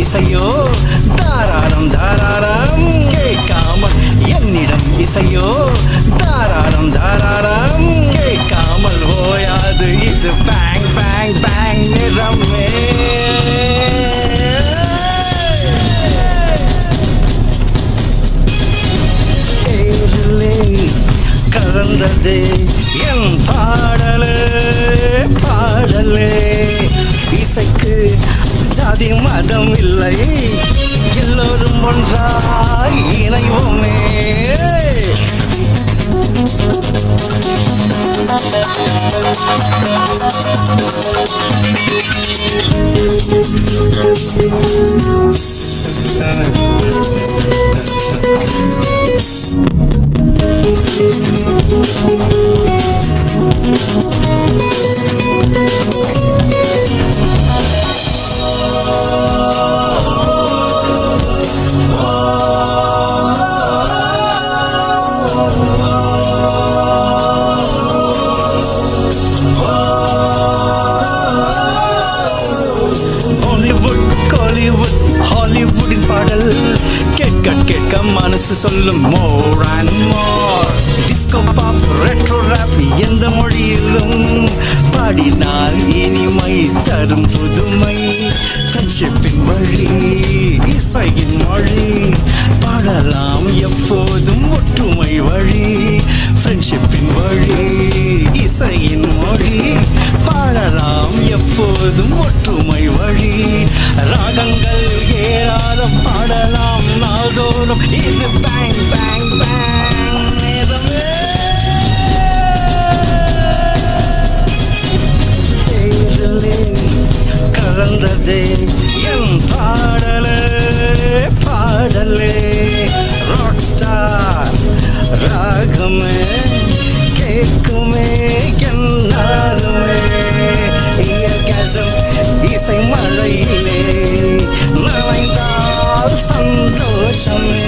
இசையோ தாராரம் தாராரம் கேட்காமல் என்னிடம் இசையோ தாராரம் தாராரம் கேட்காமல் ஓயாது இது பேங் பேங் பேங் நிறமே கலந்ததே என் பாடலே பாடலே இசைக்கு ஜாதி மதம் இல்லை எல்லோரும் ஒன்றாய் இணைவோமே ஹாலிவுட்டின் பாடல் கேட்க கேட்க மனசு சொல்லும் more and more disco pop retro rap எந்த மொழியிலும் பாடினால் இனிமை தரும் புதுமை ஃப்ரெண்ட்ஷிப்பின் வழி இசையின் மொழி பாடலாம் எப்போதும் ஒற்றுமை வழி ஃப்ரெண்ட்ஷிப்பின் வழி இசையின் மொழி பாடலாம் எப்போதும் ஒற்றுமை வழி ராகங்கள் ஏராளம் பாடலாம் நாள்தோறும் இது பேங் பேங் பேங் நேரமே கலந்ததே என் பாடலே பாடலே ராக் ஸ்டார் ராகமே கேட்குமே என்னாலுமே இசை மழையிலே நனைந்தால் சந்தோஷமே